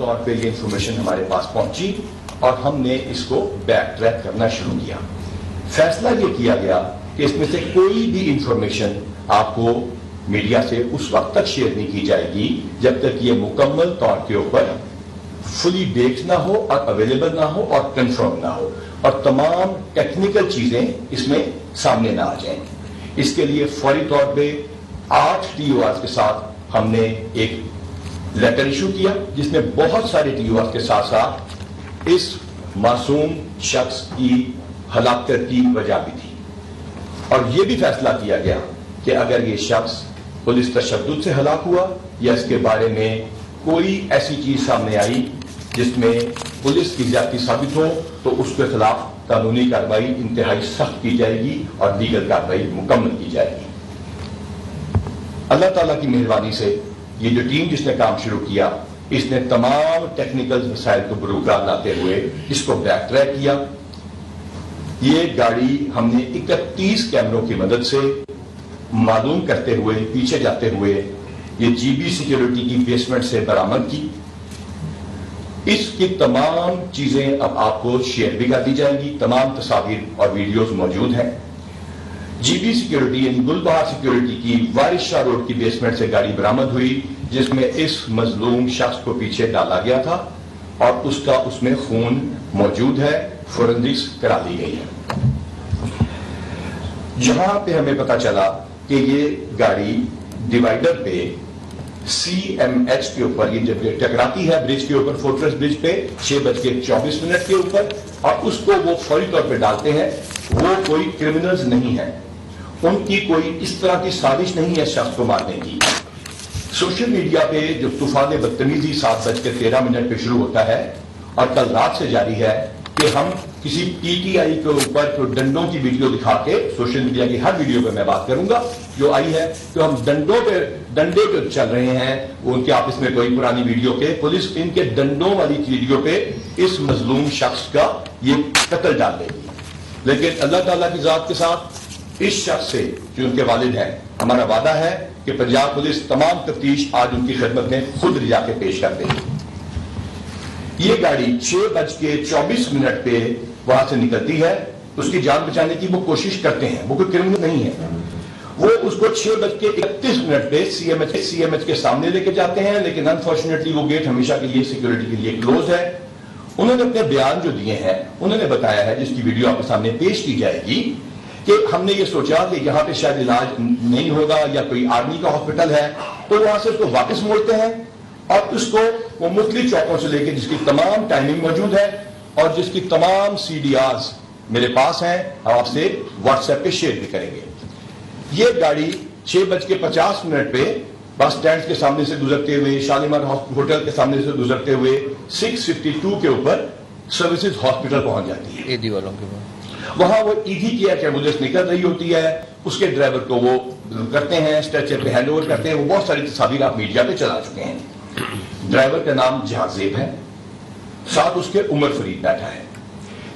طور پہ یہ انفارمیشن ہمارے پاس پہنچی اور ہم نے اس کو بیک ٹریک کرنا شروع کیا. فیصلہ یہ کیا گیا کہ اس میں سے کوئی بھی انفارمیشن آپ کو میڈیا سے اس وقت تک شیئر نہیں کی جائے گی جب تک یہ مکمل طور کے اوپر فلی بیکڈ نہ ہو اور اویلیبل نہ ہو اور کنفرم نہ ہو اور تمام ٹیکنیکل چیزیں اس میں سامنے نہ آ جائیں. اس کے لیے فوری طور پہ 8 TORs کے ساتھ ہم نے ایک لیٹر ایشو کیا جس میں بہت سارے TORs کے ساتھ ساتھ اس معصوم شخص کی ہلاکت کی وجہ بھی تھی اور یہ بھی فیصلہ کیا گیا کہ اگر یہ شخص پولیس تشدد سے ہلاک ہوا یا اس کے بارے میں کوئی ایسی چیز سامنے آئی جس میں پولیس کی زیادتی ثابت ہو تو اس کے خلاف قانونی کارروائی انتہائی سخت کی جائے گی اور لیگل کارروائی مکمل کی جائے گی. اللہ تعالیٰ کی مہربانی سے یہ جو ٹیم جس نے کام شروع کیا اس نے تمام ٹیکنیکل مسائل کو بروقرار لاتے ہوئے اس کو بیک ٹریک کیا. یہ گاڑی ہم نے 31 کیمروں کی مدد سے معلوم کرتے ہوئے پیچھے جاتے ہوئے یہ GB سیکیورٹی کی بیسمنٹ سے برآمد کی. اس کی تمام چیزیں اب آپ کو شیئر بھی کر دی جائیں گی. تمام تصاویر اور ویڈیوز موجود ہیں. GB سیکیورٹی یعنی گل بہار سیکیورٹی کی وارث شاہ روڈ کی بیسمنٹ سے گاڑی برآمد ہوئی جس میں اس مظلوم شخص کو پیچھے ڈالا گیا تھا اور اس میں خون موجود ہے. فورنزکس کرا لی گئی ہے. جہاں پہ ہمیں پتا چلا کہ یہ گاڑی ڈیوائیڈر پہ CMH کے اوپر یہ جب ٹکراتی ہے برج کے اوپر فورٹریس برج پہ 6:24 کے اوپر اور اس کو وہ فوری طور پہ ڈالتے ہیں. وہ کوئی کرمنلز نہیں ہیں. ان کی کوئی اس طرح کی سازش نہیں ہے شخص کو مارنے کی. سوشل میڈیا پہ جو طوفان بدتمیزی 7:13 پہ شروع ہوتا ہے اور کل رات سے جاری ہے کہ ہم کسی PTI کے اوپر جو ڈنڈوں کی ویڈیو دکھا کے سوشل میڈیا کی ہر ویڈیو پہ میں بات کروں گا جو آئی ہے تو ہم ڈنڈے پہ چل رہے ہیں. وہ ان کے آپس میں کوئی پرانی ویڈیو پہ پولیس ان کے ڈنڈوں والی ویڈیو پہ اس مظلوم شخص کا یہ قتل ڈال دے گی. لیکن اللہ تعالیٰ کی ذات کے ساتھ اس شخص سے جو ان کے والد ہیں ہمارا وعدہ ہے کہ پنجاب پولیس تمام تفتیش آج ان کی خدمت میں خود لے جا کے پیش کر دے گی. یہ گاڑی 6:24 پہ وہاں سے نکلتی ہے. اس کی جان بچانے کی وہ کوشش کرتے ہیں. وہ کوئی کرمنل نہیں ہے. وہ اس کو 6:31 پہ CMH کے سامنے لے کے جاتے ہیں لیکن انفارچونیٹلی وہ گیٹ ہمیشہ کے لیے سیکورٹی کے لیے کلوز ہے. انہوں نے اپنے بیان جو دیے ہیں انہوں نے بتایا ہے جس کی ویڈیو آپ کے سامنے پیش کی جائے گی کہ ہم نے یہ سوچا کہ یہاں پہ شاید علاج نہیں ہوگا یا کوئی آرمی کا ہاسپٹل ہے تو وہاں سے اس کو واپس موڑتے ہیں اور اس کو وہ مختلف چوکوں سے لے کے جس کی تمام ٹائمنگ موجود ہے اور جس کی تمام CDRs میرے پاس ہیں ہم آپ سے واٹس ایپ پہ شیئر بھی کریں گے. یہ گاڑی 6:50 پہ بس اسٹینڈ کے سامنے سے گزرتے ہوئے شالیمار ہوٹل کے سامنے سے گزرتے ہوئے 652 کے اوپر سروسز ہاسپٹل پہنچ جاتی ہے. ایدھی والوں کے بعد وہاں وہ ایدھی کی ایمبولینس نکل رہی ہوتی ہے. اس کے ڈرائیور کو وہ کرتے ہیں اسٹریچر پہ ہینڈ اوور کرتے ہیں. وہ بہت ساری تصاویر آپ میڈیا پہ چلا چکے ہیں. ڈرائیور کا نام جہاں زیب ہے. ساتھ اس کے عمر فرید بیٹھا ہے.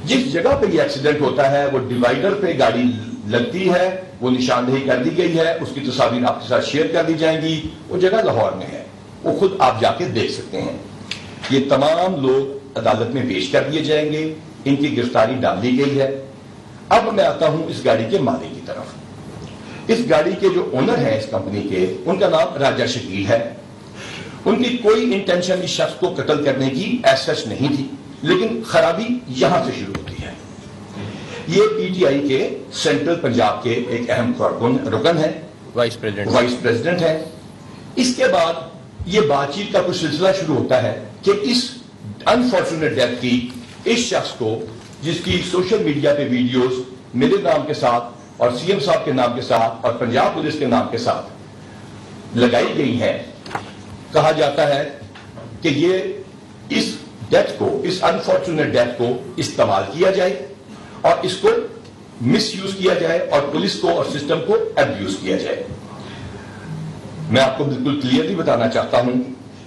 جس جگہ پہ یہ ایکسیڈنٹ ہوتا ہے وہ ڈیوائیڈر پہ گاڑی لگتی ہے. وہ نشاندہی کر دی گئی ہے. اس کی تصاویر آپ کے ساتھ شیئر کر دی جائیں گی. وہ جگہ لاہور میں ہے. وہ خود آپ جا کے دیکھ سکتے ہیں. یہ تمام لوگ عدالت میں پیش کر دیے جائیں گے. ان کی گرفتاری ڈال دی گئی ہے. اب میں آتا ہوں اس گاڑی کے مالک کی طرف. اس گاڑی کے جو اونر ہیں اس کمپنی کے ان کا نام راجہ شکیل ہے. ان کی کوئی انٹینشن اس شخص کو قتل کرنے کی ایز سچ نہیں تھی لیکن خرابی یہاں سے شروع ہوتی ہے. یہ PTI کے سینٹرل پنجاب کے ایک اہم رکن ہے. وائس پریزیڈنٹ ہے. اس کے بعد یہ بات چیت کا کچھ سلسلہ شروع ہوتا ہے کہ اس انفارچونیٹ ڈیتھ کی اس شخص کو جس کی سوشل میڈیا پہ ویڈیوز میرے نام کے ساتھ اور CM صاحب کے نام کے ساتھ اور پنجاب پولیس کے نام کے ساتھ لگائی گئی ہیں کہا جاتا ہے کہ یہ اس ڈیتھ کو اس انفارچونیٹ ڈیتھ کو استعمال کیا جائے اور اس کو مس یوز کیا جائے اور پولیس کو اور سسٹم کو ابیوز کیا جائے. میں آپ کو بالکل کلیئرلی بتانا چاہتا ہوں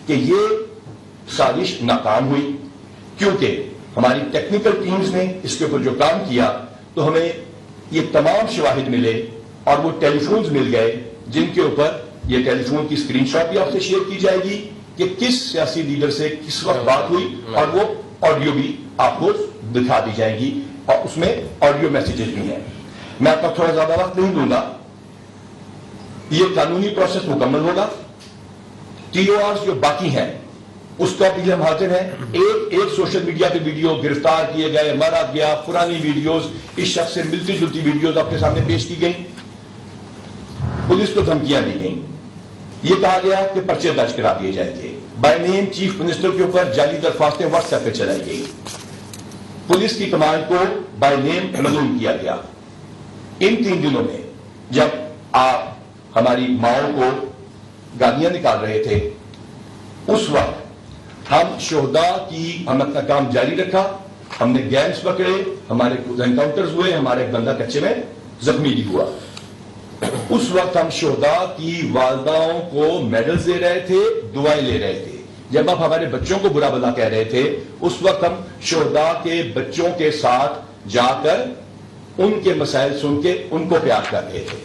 کہ یہ سازش ناکام ہوئی کیونکہ ہماری ٹیکنیکل ٹیمز نے اس کے اوپر جو کام کیا تو ہمیں یہ تمام شواہد ملے اور وہ ٹیلی فونز مل گئے جن کے اوپر یہ ٹیلی فون کی اسکرین شاٹ بھی آپ سے شیئر کی جائے گی. کہ کس سیاسی لیڈر سے کس وقت بات ہوئی، اور وہ آڈیو بھی آپ کو دکھا دی جائے گی، اور اس میں آڈیو میسیجز بھی ہیں۔ میں آپ کا تھوڑا زیادہ وقت نہیں دوں گا، یہ قانونی پروسیس مکمل ہوگا، ٹی او آرز جو باقی ہیں اس کا بھی ہم حاضر ہیں۔ ایک سوشل میڈیا پہ ویڈیو گرفتار کیے گئے، مارا گیا، پرانی ویڈیوز، اس شخص سے ملتی جلتی ویڈیوز آپ کے سامنے پیش کی گئی، پولیس کو دھمکیاں دی گئیں، یہ کہا گیا کہ پرچے درج کرا دیے جائیں گے، بائی نیم چیف منسٹر کے اوپر جعلی درخواستیں واٹس ایپ پہ چلائی گئی، پولیس کی کمانڈ کو بائی نیم ملعون کیا گیا۔ ان 3 دنوں میں جب آپ ہماری ماؤں کو گالیاں نکال رہے تھے، اس وقت ہم شہداء کی ہم اپنا کام جاری رکھا، ہم نے گینگز پکڑے، ہمارے انکاؤنٹرز ہوئے، ہمارے ایک بندہ کچے میں زخمی بھی ہوا۔ اس وقت ہم شہداء کی والداؤں کو میڈلز دے رہے تھے، دعائیں لے رہے تھے۔ جب آپ ہمارے بچوں کو برا بھلا کہہ رہے تھے، اس وقت ہم شہداء کے بچوں کے ساتھ جا کر ان کے مسائل سن کے ان کو پیار کر رہے تھے۔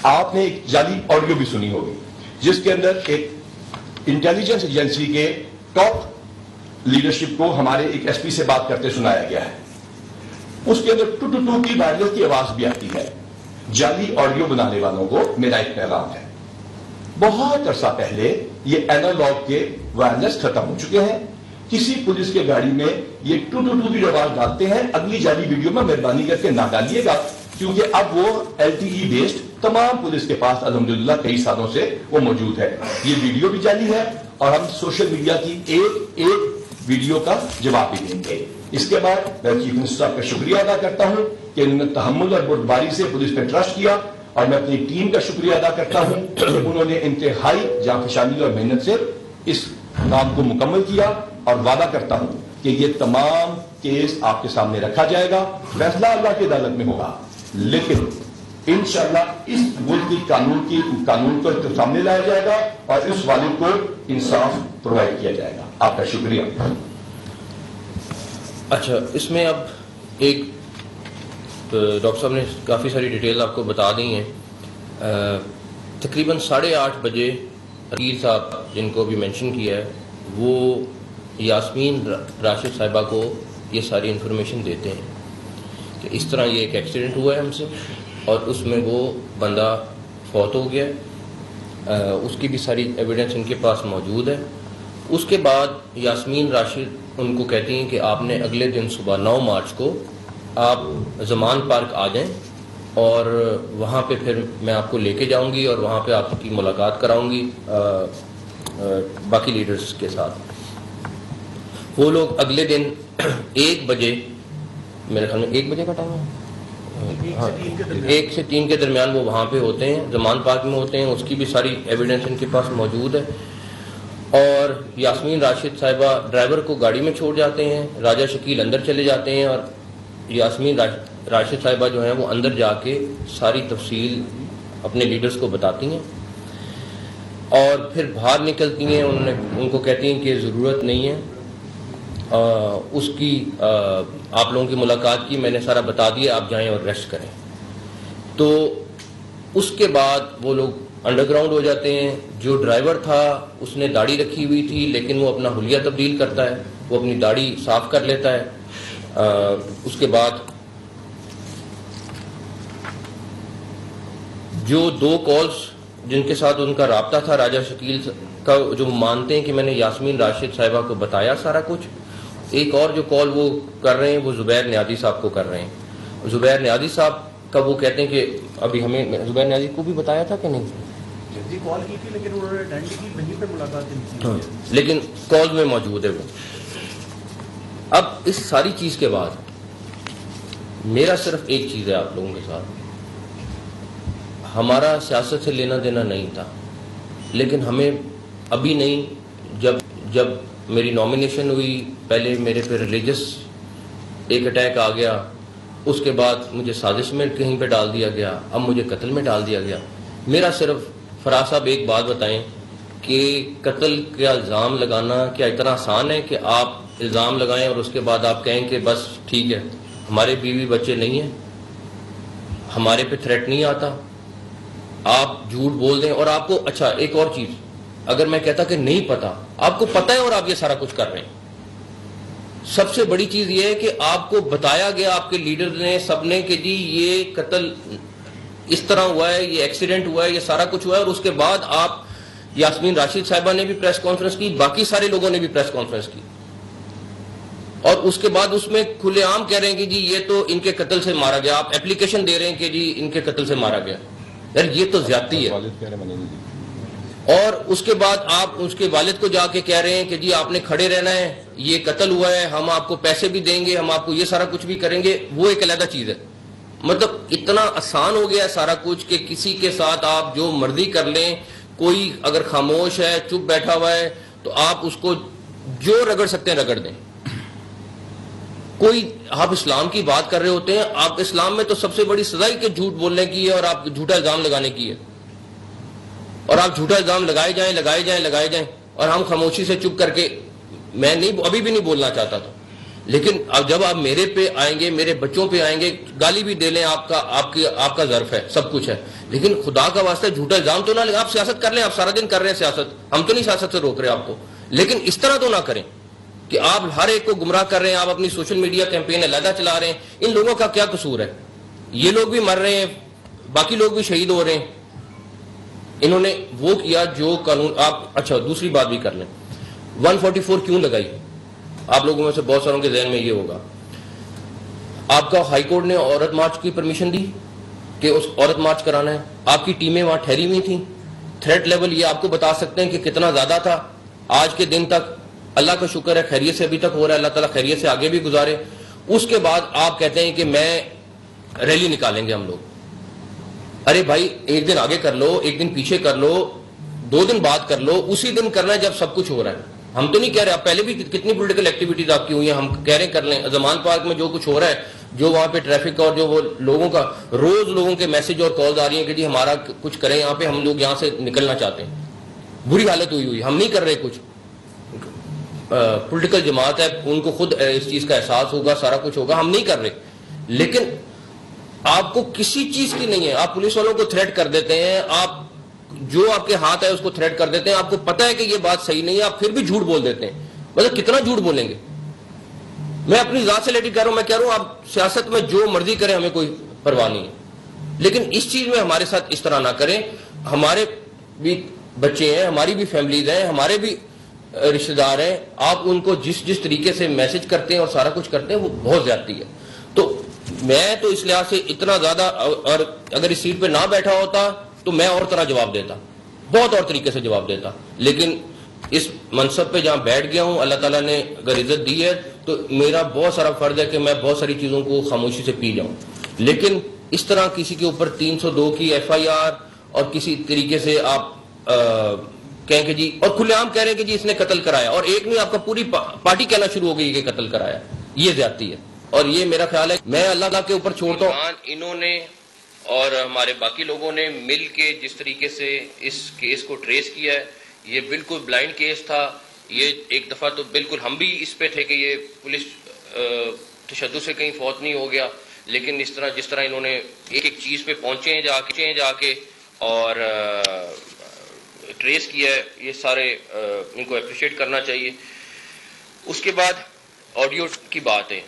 آپ نے ایک جعلی آڈیو بھی سنی ہوگی جس کے اندر ایک انٹیلیجنس ایجنسی کے ٹاپ لیڈرشپ کو ہمارے ایک ایس پی سے بات کرتے سنایا گیا ہے، اس کے اندر ٹو ٹو ٹو کی وائرلیس کی آواز بھی آتی ہے۔ جعلی آڈیو بنانے والوں کو میرا ایک پیغام ہے، بہت عرصہ پہلے یہ اینالاگ کے وائرلیس ختم ہو چکے ہیں، کسی پولیس کے گاڑی میں یہ ٹو ٹو ٹو کی آواز ڈالتے ہیں، اگلی جعلی ویڈیو میں مہربانی کر کے نہ ڈالیے گا، کیونکہ اب وہ LTE بیسڈ تمام پولیس کے پاس الحمدللہ کئی سالوں سے وہ موجود ہے۔ یہ ویڈیو بھی جعلی ہے، اور ہم سوشل میڈیا کی ایک ویڈیو کا جواب بھی دیں گے۔ اس کے بعد میں چیف منسٹر صاحب کا شکریہ ادا کرتا ہوں کہ انہوں نے تحمل اور بردباری سے پولیس پہ ٹرسٹ کیا، اور میں اپنی ٹیم کا شکریہ ادا کرتا ہوں کہ انہوں نے انتہائی جانفشانی اور محنت سے اس کام کو مکمل کیا، اور وعدہ کرتا ہوں کہ یہ تمام کیس آپ کے سامنے رکھا جائے گا، فیصلہ اللہ کی عدالت میں ہوگا، لیکن انشاءاللہ اس ملک کی قانون کو سامنے لایا جائے گا، اور اس والد کو انصاف پرووائڈ کیا جائے گا۔ آپ کا شکریہ۔ اچھا، اس میں اب ایک ڈاکٹر صاحب نے کافی ساری ڈیٹیل آپ کو بتا دی ہیں۔ تقریباً 8:30 بجے عقیل صاحب جن کو بھی مینشن کیا ہے، وہ یاسمین راشد صاحبہ کو یہ ساری انفارمیشن دیتے ہیں کہ اس طرح یہ ایک ایکسیڈنٹ ہوا ہے ہم سے، اور اس میں وہ بندہ فوت ہو گیا، اس کی بھی ساری ایویڈنس ان کے پاس موجود ہے۔ اس کے بعد یاسمین راشد ان کو کہتی ہیں کہ آپ نے اگلے دن صبح 9 مارچ کو آپ زمان پارک آ جائیں، اور وہاں پہ پھر میں آپ کو لے کے جاؤں گی، اور وہاں پہ آپ کی ملاقات کراؤں گی باقی لیڈرز کے ساتھ۔ وہ لوگ اگلے دن 1 بجے، میرے خیال میں 1 بجے کا ٹائم ہے، 1 سے 3 کے درمیان وہ وہاں پہ ہوتے ہیں، زمان پارک میں ہوتے ہیں، اس کی بھی ساری ایویڈنس ان کے پاس موجود ہے۔ اور یاسمین راشد صاحبہ ڈرائیور کو گاڑی میں چھوڑ جاتے ہیں، راجہ شکیل اندر چلے جاتے ہیں، اور یاسمین راشد صاحبہ جو ہیں وہ اندر جا کے ساری تفصیل اپنے لیڈرز کو بتاتی ہیں، اور پھر باہر نکلتی ہیں۔ ان کو کہتی ہیں کہ ضرورت نہیں ہے اس کی، آپ لوگوں کی ملاقات کی میں نے سارا بتا دیا، آپ جائیں اور ریسٹ کریں۔ تو اس کے بعد وہ لوگ انڈر گراؤنڈ ہو جاتے ہیں۔ جو ڈرائیور تھا اس نے داڑھی رکھی ہوئی تھی، لیکن وہ اپنا حلیہ تبدیل کرتا ہے، وہ اپنی داڑھی صاف کر لیتا ہے۔ اس کے بعد جو 2 کالز جن کے ساتھ ان کا رابطہ تھا راجہ شکیل کا، جو مانتے ہیں کہ میں نے یاسمین راشد صاحبہ کو بتایا سارا کچھ، ایک اور جو کال وہ کر رہے ہیں وہ زبیر نیازی صاحب کو کر رہے ہیں۔ زبیر نیازی صاحب کا وہ کہتے ہیں کہ ابھی ہمیں زبیر نیازی کو بھی بتایا تھا کہ نہیں، جی کال کی تھی لیکن انہوں نے اٹینڈ کی، وہیں پہ ملاقات نہیں کی، لیکن کال میں موجود ہے وہ۔ اب اس ساری چیز کے بعد میرا صرف ایک چیز ہے آپ لوگوں کے ساتھ، ہمارا سیاست سے لینا دینا نہیں تھا، لیکن ہمیں ابھی نہیں، جب میری نامینیشن ہوئی، پہلے میرے پہ ریلیجس ایک اٹیک آ گیا، اس کے بعد مجھے سازش میں کہیں پہ ڈال دیا گیا، اب مجھے قتل میں ڈال دیا گیا۔ میرا صرف فراز صاحب ایک بات بتائیں کہ قتل کا الزام لگانا کیا اتنا آسان ہے کہ آپ الزام لگائیں اور اس کے بعد آپ کہیں کہ بس ٹھیک ہے، ہمارے بیوی بچے نہیں ہیں، ہمارے پہ تھریٹ نہیں آتا، آپ جھوٹ بول دیں؟ اور آپ کو، اچھا ایک اور چیز، اگر میں کہتا کہ نہیں پتا، آپ کو پتا ہے اور آپ یہ سارا کچھ کر رہے ہیں. سب سے بڑی چیز یہ ہے کہ آپ کو بتایا گیا آپ کے لیڈر نے سب نے کہ جی یہ قتل اس طرح ہوا ہے، یہ ایکسیڈنٹ ہوا ہے، یہ سارا کچھ ہوا ہے، اور اس کے بعد آپ یاسمین راشد صاحبہ نے بھی پریس کانفرنس کی، باقی سارے لوگوں نے بھی پریس کانفرنس کی، اور اس کے بعد اس میں کھلے عام کہہ رہے ہیں کہ جی یہ تو ان کے قتل سے مارا گیا. آپ اپلیکیشن دے رہے ہیں کہ جی ان کے قتل سے مارا گیا. یار یہ تو زیادتی ہے. اور اس کے بعد آپ اس کے والد کو جا کے کہہ رہے ہیں کہ جی آپ نے کھڑے رہنا ہے، یہ قتل ہوا ہے، ہم آپ کو پیسے بھی دیں گے، ہم آپ کو یہ سارا کچھ بھی کریں گے. وہ ایک علیحدہ چیز ہے. مطلب اتنا آسان ہو گیا ہے سارا کچھ کہ کسی کے ساتھ آپ جو مرضی کر لیں. کوئی اگر خاموش ہے، چپ بیٹھا ہوا ہے، تو آپ اس کو جو رگڑ سکتے ہیں رگڑ دیں. کوئی آپ اسلام کی بات کر رہے ہوتے ہیں، آپ اسلام میں تو سب سے بڑی سزا ہی کہ جھوٹ بولنے کی ہے اور آپ جھوٹا الزام لگانے کی ہے، اور آپ جھوٹا الزام لگائے جائیں اور ہم خاموشی سے چپ کر کے. میں نہیں ابھی بھی نہیں بولنا چاہتا تھا، لیکن اب جب آپ میرے پہ آئیں گے، میرے بچوں پہ آئیں گے، گالی بھی دے لیں، آپ کا ظرف ہے، سب کچھ ہے، لیکن خدا کا واسطہ جھوٹا الزام تو نہ لگا. آپ سیاست کر لیں، آپ سارا دن کر رہے ہیں سیاست، ہم تو نہیں سیاست سے روک رہے آپ کو، لیکن اس طرح تو نہ کریں کہ آپ ہر ایک کو گمراہ کر رہے ہیں. آپ اپنی سوشل میڈیا کیمپین علیحدہ چلا رہے ہیں. ان لوگوں کا کیا قصور ہے؟ یہ لوگ بھی مر رہے ہیں، باقی لوگ بھی شہید ہو رہے ہیں. انہوں نے وہ کیا جو قانون. آپ اچھا دوسری بات بھی کر لیں، 144 کیوں لگائی؟ آپ لوگوں میں سے بہت ساروں کے ذہن میں یہ ہوگا. آپ کا ہائی کورٹ نے عورت مارچ کی پرمیشن دی کہ اس عورت مارچ کرانا ہے. آپ کی ٹیمیں وہاں ٹھہری ہوئی تھیں. تھریٹ لیول یہ آپ کو بتا سکتے ہیں کہ کتنا زیادہ تھا. آج کے دن تک اللہ کا شکر ہے خیریت سے ابھی تک ہو رہا ہے، اللہ تعالیٰ خیریت سے آگے بھی گزارے. اس کے بعد آپ کہتے ہیں کہ میں ریلی نکالیں گے ہم لوگ. ارے بھائی ایک دن آگے کر لو، ایک دن پیچھے کر لو، 2 دن بعد کر لو، اسی دن کرنا ہے جب سب کچھ ہو رہا ہے. ہم تو نہیں کہہ رہے، آپ پہلے بھی کتنی پولیٹیکل ایکٹیویٹیز آپ کی ہوئی ہیں، ہم کہہ رہے ہیں کر لیں. زمان پارک میں جو کچھ ہو رہا ہے، جو وہاں پہ ٹریفک اور جو وہ لوگوں کا روز لوگوں کے میسج اور کالز آ رہی ہیں کہ جی ہمارا کچھ کریں یہاں پہ، ہم لوگ یہاں سے نکلنا چاہتے ہیں. بری حالت ہوئی، ہم نہیں کر رہے کچھ. پولیٹیکل جماعت ہے، ان کو خود اس چیز کا احساس ہوگا، سارا کچھ ہوگا، ہم نہیں کر رہے. لیکن آپ کو کسی چیز کی نہیں ہے. آپ پولیس والوں کو تھریٹ کر دیتے ہیں، آپ جو آپ کے ہاتھ ہے اس کو تھریٹ کر دیتے ہیں. آپ کو پتا ہے کہ یہ بات صحیح نہیں ہے، آپ پھر بھی جھوٹ بول دیتے ہیں. مطلب کتنا جھوٹ بولیں گے؟ میں اپنی ذات سے لیٹی کر رہا ہوں، میں کہہ رہا ہوں آپ سیاست میں جو مرضی کریں، ہمیں کوئی پرواہ نہیں ہے، لیکن اس چیز میں ہمارے ساتھ اس طرح نہ کریں. ہمارے بھی بچے ہیں، ہماری بھی فیملیز ہیں، ہمارے بھی رشتہ دار ہیں. آپ ان کو جس طریقے سے میسج کرتے ہیں اور سارا کچھ کرتے ہیں وہ بہت زیادتی ہے. تو میں تو اس لحاظ سے اتنا زیادہ، اور اگر اس سیٹ پہ نہ بیٹھا ہوتا تو میں اور طرح جواب دیتا، بہت اور طریقے سے جواب دیتا. لیکن اس منصب پہ جہاں بیٹھ گیا ہوں، اللہ تعالیٰ نے اگر عزت دی ہے تو میرا بہت سارا فرض ہے کہ میں بہت ساری چیزوں کو خاموشی سے پی جاؤں. لیکن اس طرح کسی کے اوپر 302 کی FIR اور کسی طریقے سے آپ کہیں کہ جی، اور کھلے عام کہہ رہے ہیں کہ جی اس نے قتل کرایا، اور ایک نہیں آپ کا پوری پارٹی کہنا شروع ہو گئی کہ قتل کرایا. یہ زیادتی ہے، اور یہ میرا خیال ہے میں اللہ کے اوپر چھوڑتا ہوں. انہوں نے اور ہمارے باقی لوگوں نے مل کے جس طریقے سے اس کیس کو ٹریس کیا ہے، یہ بالکل بلائنڈ کیس تھا. یہ ایک دفعہ تو بالکل ہم بھی اس پہ تھے کہ یہ پولیس تشدد سے کہیں فوت نہیں ہو گیا، لیکن جس طرح انہوں نے ایک چیز پہ پہنچے ہیں جا کے اور ٹریس کیا ہے، یہ سارے ان کو اپریشیٹ کرنا چاہیے. اس کے بعد آڈیو کی بات ہے،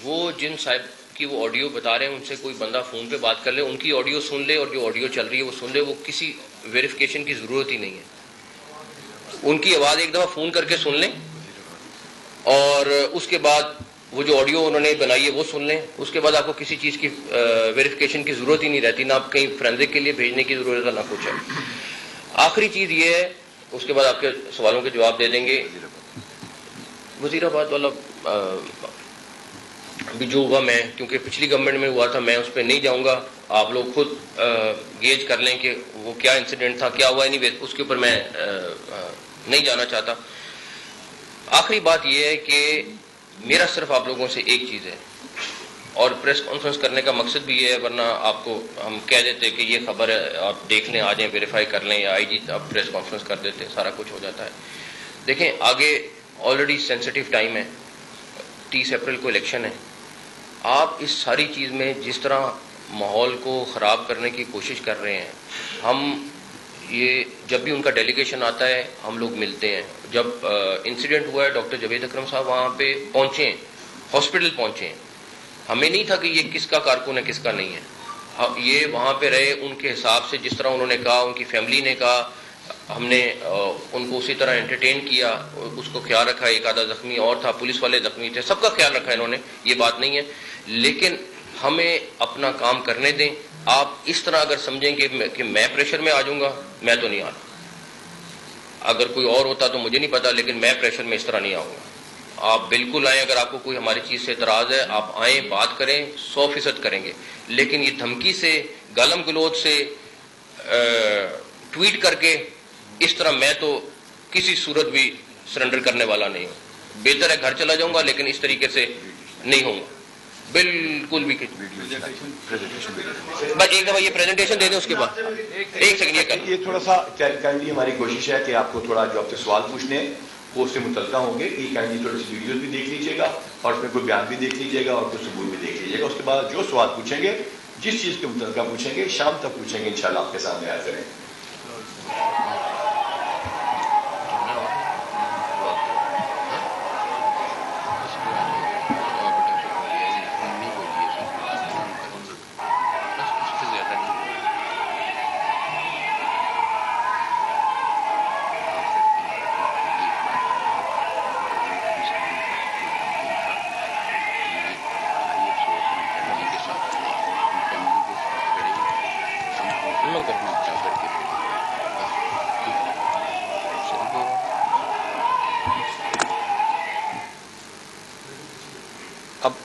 وہ جن صاحب کی وہ آڈیو بتا رہے ہیں ان سے کوئی بندہ فون پہ بات کر لے، ان کی آڈیو سن لے، اور جو آڈیو چل رہی ہے وہ سن لے. وہ کسی ویریفیکیشن کی ضرورت ہی نہیں ہے. ان کی آواز ایک دفعہ فون کر کے سن لیں، اور اس کے بعد وہ جو آڈیو انہوں نے بنائی ہے وہ سن لیں. اس کے بعد آپ کو کسی چیز کی ویریفیکیشن کی ضرورت ہی نہیں رہتی، نہ آپ کہیں فرینزک کے لیے بھیجنے کی ضرورت ہے، نہ کچھ ہے. آخری چیز یہ ہے، اس کے بعد آپ کے سوالوں کے جواب دے دیں گے. وزیر آباد والا بھی جو ہوا، میں کیونکہ پچھلی گورنمنٹ میں ہوا تھا، میں اس پہ نہیں جاؤں گا. آپ لوگ خود گیج کر لیں کہ وہ کیا انسیڈنٹ تھا، کیا ہوا. نہیں اس کے اوپر میں نہیں جانا چاہتا. آخری بات یہ ہے کہ میرا صرف آپ لوگوں سے ایک چیز ہے، اور پریس کانفرنس کرنے کا مقصد بھی یہ ہے، ورنہ آپ کو ہم کہہ دیتے کہ یہ خبر ہے آپ دیکھ لیں، آ جائیں ویریفائی کر لیں، یا IG آپ پریس کانفرنس کر دیتے، سارا کچھ ہو جاتا ہے. دیکھیں آگے آلریڈی سینسٹیو ٹائم ہے، 30 اپریل کو الیکشن ہے. آپ اس ساری چیز میں جس طرح ماحول کو خراب کرنے کی کوشش کر رہے ہیں، ہم یہ جب بھی ان کا ڈیلیگیشن آتا ہے ہم لوگ ملتے ہیں. جب انسیڈنٹ ہوا ہے ڈاکٹر جاوید اکرم صاحب وہاں پہ پہنچے ہیں, ہاسپٹل پہنچے ہیں, ہمیں نہیں تھا کہ یہ کس کا کارکن ہے کس کا نہیں ہے. یہ وہاں پہ رہے ان کے حساب سے, جس طرح انہوں نے کہا, ان کی فیملی نے کہا, ہم نے ان کو اسی طرح انٹرٹین کیا, اس کو خیال رکھا. ایک آدھا زخمی اور تھا, پولیس والے زخمی تھے, سب کا خیال رکھا انہوں نے, یہ بات نہیں ہے. لیکن ہمیں اپنا کام کرنے دیں. آپ اس طرح اگر سمجھیں کہ میں پریشر میں آ جاؤں گا, میں تو نہیں آ رہا. اگر کوئی اور ہوتا تو مجھے نہیں پتا, لیکن میں پریشر میں اس طرح نہیں آؤں گا. آپ بالکل آئیں, اگر آپ کو کوئی ہماری چیز سے اعتراض ہے آپ آئیں, بات کریں, 100% کریں گے. لیکن یہ دھمکی سے, گالم گلوچ سے, ٹویٹ کر کے اس طرح میں تو کسی صورت بھی سرنڈر کرنے والا نہیں ہوں. بہتر ہے گھر چلا جاؤں گا, لیکن اس طریقے سے نہیں ہوں گا بالکل بھی. بس ایک دفعہ یہ پریزنٹیشن دے دیں, اس کے بعد ایک سیکنڈ یہ تھوڑا سا کائنڈلی ہماری کوشش ہے کہ آپ کو تھوڑا جو آپ سے سوال پوچھنے ہیں وہ اس سے متعلقہ ہوں گے, کہ کائنڈلی تھوڑی سی ویڈیوز بھی دیکھ لیجیے گا, اور اس میں کوئی بیان بھی دیکھ لیجیے گا, اور کچھ ثبوت بھی دیکھ لیجیے گا. اس کے بعد جو سوال پوچھیں گے, جس چیز کے متعلقہ پوچھیں گے, شام تک پوچھیں گے, انشاءاللہ آپ کے سامنے حاضر ہیں.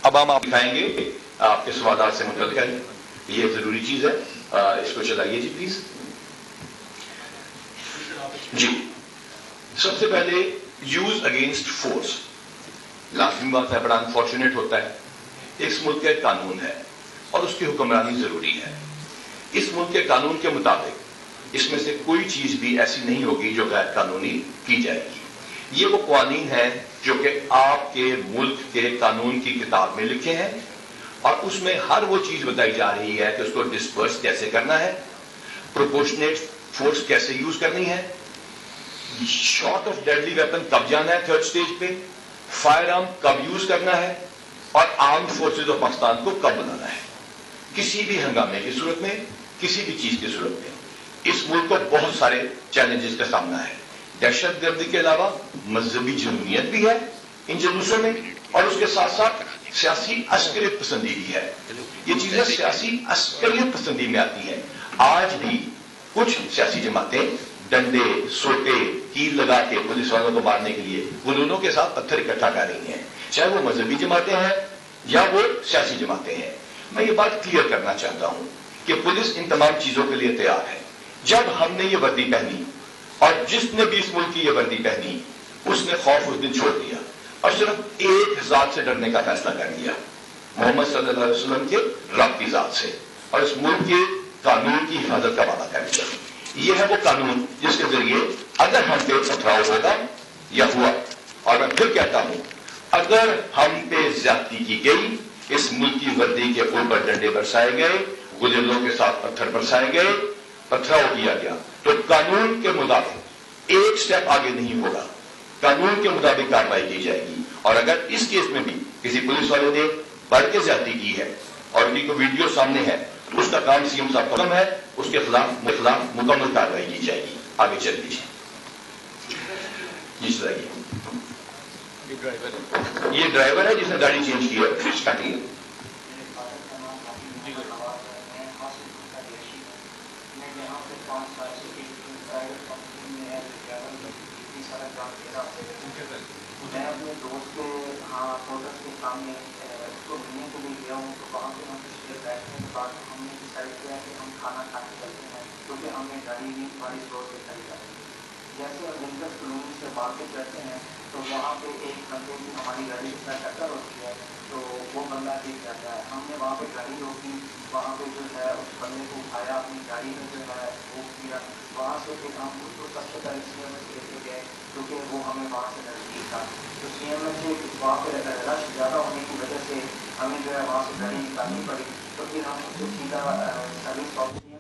اب ہم آپ دکھائیں گے آپ کے سوالات سے متعلق ہے, یہ ضروری چیز ہے. اس کو چلائیے جی پلیز. جی سب سے پہلے یوز اگینسٹ فورس. لازمی بات ہے, بڑا انفارچونیٹ ہوتا ہے. اس ملک کا قانون ہے اور اس کی حکمرانی ضروری ہے. اس ملک کے قانون کے مطابق اس میں سے کوئی چیز بھی ایسی نہیں ہوگی جو غیر قانونی کی جائے گی. یہ وہ قوانین ہیں جو کہ آپ کے ملک کے قانون کی کتاب میں لکھے ہیں, اور اس میں ہر وہ چیز بتائی جا رہی ہے کہ اس کو ڈسپرس کیسے کرنا ہے, پروپورشنیٹ فورس کیسے یوز کرنی ہے, شارٹ آف ڈیڈلی ویپن کب جانا ہے تھرڈ سٹیج پہ, فائر آرم کب یوز کرنا ہے, اور آرمڈ فورسز آف پاکستان کو کب بنانا ہے. کسی بھی ہنگامے کی صورت میں, کسی بھی چیز کی صورت میں اس ملک کو بہت سارے چیلنجز کا سامنا ہے. دہشت گردی کے علاوہ مذہبی جنونیت بھی ہے ان جلوسوں میں, اور اس کے ساتھ ساتھ سیاسی عسکریت پسندی بھی ہے. یہ چیزیں سیاسی عسکریت پسندی میں آتی ہیں. آج بھی کچھ سیاسی جماعتیں ڈنڈے, سوٹے, کیل لگا کے پولیس والوں کو مارنے کے لیے گلولوں کے ساتھ پتھر اکٹھا کر رہی ہیں, چاہے وہ مذہبی جماعتیں ہیں یا وہ سیاسی جماعتیں ہیں. میں یہ بات کلیئر کرنا چاہتا ہوں کہ پولیس ان تمام چیزوں کے لیے تیار ہے. جب ہم نے یہ وردی پہنی, اور جس نے بھی اس ملک کی یہ وردی پہنی, اس نے خوف اس دن چھوڑ دیا اور صرف ایک ذات سے ڈرنے کا فیصلہ کر لیا, محمد صلی اللہ علیہ وسلم کے رب کی ذات سے, اور اس ملک کے قانون کی حفاظت کا وعدہ کر لیا. یہ ہے وہ قانون جس کے ذریعے اگر ہم پہ پتھراؤ ہوگا یا ہوا, اور میں پھر کہتا ہوں اگر ہم پہ زیادتی کی گئی, اس ملک کی وردی کے اوپر ڈنڈے برسائے گئے, گلیلوں کے ساتھ پتھر برسائے گئے, پتھراؤ کیا گیا, تو قانون کے مطابق ایک سٹیپ آگے نہیں ہوگا, قانون کے مطابق کارروائی کی جائے گی. اور اگر اس کیس میں بھی کسی پولیس والے نے بڑھ کے زیادتی کی ہے اور ان کی کوئی ویڈیو سامنے ہے, تو اس کا کام سی ایم صاحب کا کام ہے, اس کے خلاف مکمل کارروائی کی جائے گی. آگے چل دیجیے جی. یہ ڈرائیور ہے جس نے گاڑی چینج کی ہے اسٹارٹنگ. میں اپنے دوست کے ہوٹل کے سامنے اس کو ملنے کے لیے گیا ہوں, تو وہاں پہ ہم پچھلے بیٹھنے کے بعد ہم نے ڈیسائڈ کیا کہ ہم کھانا کھانے چلتے ہیں, کیونکہ ہمیں گاڑی بھی ہماری زور سے چلی جاتی ہے. جیسے ونکس کلونی سے واقع کرتے ہیں تو وہاں پہ ایک بندے کی ہماری گاڑی کے ساتھ ٹکر ہوتی ہے, تو وہ بندہ گر جاتا ہے. ہم نے وہاں پہ گاڑی روکی, وہاں پہ جو ہے اس بندے کو اٹھایا, اپنی گاڑی میں جو ہے وہ کیا. وہاں سے پھر ہم اس کو سب سے پہلے سی ایم ایس لے کے گئے, کیونکہ وہ ہمیں وہاں سے نزدیک تھا. تو سی ایم ایس سے وہاں پہ رش زیادہ ہونے کی وجہ سے ہمیں جو ہے وہاں سے گاڑی نکالنی پڑی. تو پھر ہم اس کو سیدھا سروس